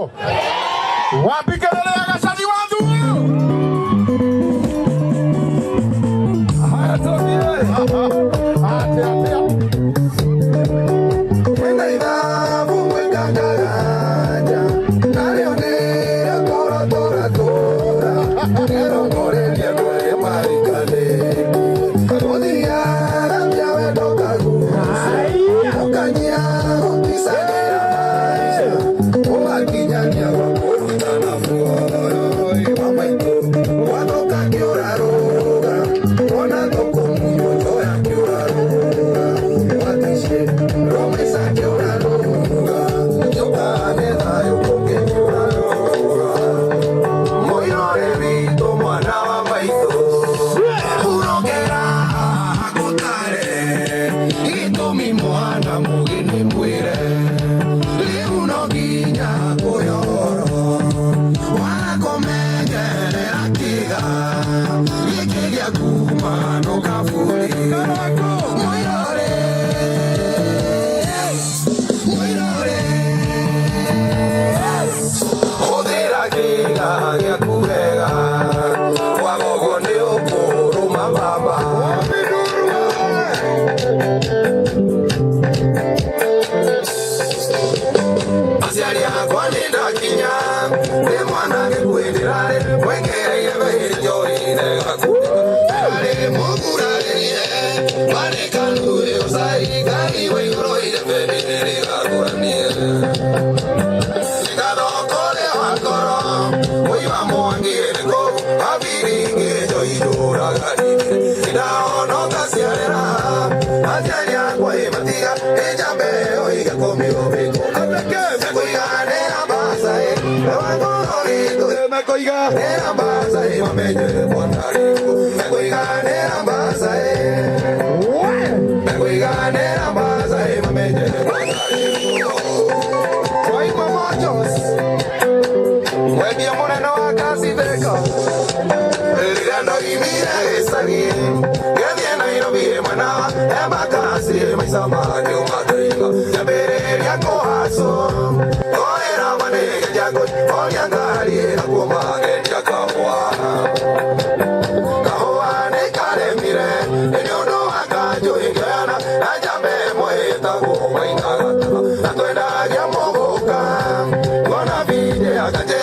hapo. Wapi kelele ya Gachagua watu? Haya tokea. Ate. Wenda ina bunga gagaraja. Nalionera tora. Ero more dia gore marikale. Karodia ya wedo kagu. Okanya otisania. Oakinyanya wakona fuoro. Mama ito wanoka kiuraroga. Ona toko muyo toya kiuraroga. Watishe romesa kiuraroga. Yoka nena yokoke kiuraroga. Moyore vito mwana wa maito. Urogera agotare. Ito mi mwana mugini mwire. Liuno ginya koyoro. Wakomegere atiga. Likigia kumano kafuli. Moyore. Odera giga ya kurega. Wagogo ni okoro mababa. Asiari akwa ninda kinya. Ni mwana gikuendirare. Wengereire behiri joine gakuga. Erare mogurarire. Marekanure usai. Gari weigoroire benire gakuranie. Sikadokole wakoro. Oiwa mwangireko. Abiringe joidura garine. Idaonoka siarera. Asiari akwa imatiga. Ejambe oiga komio biko. Mekoigane ambasae. Ewangororito. Mekoigane ambasae. Mamenye mwanariko. Mekoigane ambasae. Mekoigane ambasae. Mamenye mwanariko. Wai mamachos. Webia moreno akasi beka. Erigando imira esani. Gadiena Nairobi manawa. Ebakasi maisamani umadringa. Jabere yako haso. Oera manega jago. Oliangari akumage jakawa. Kahoa ne karemire. Enyono akajo ingana. Ajabe moeta go mainagata. Atuenda ya mogoka. Kona vide akaje.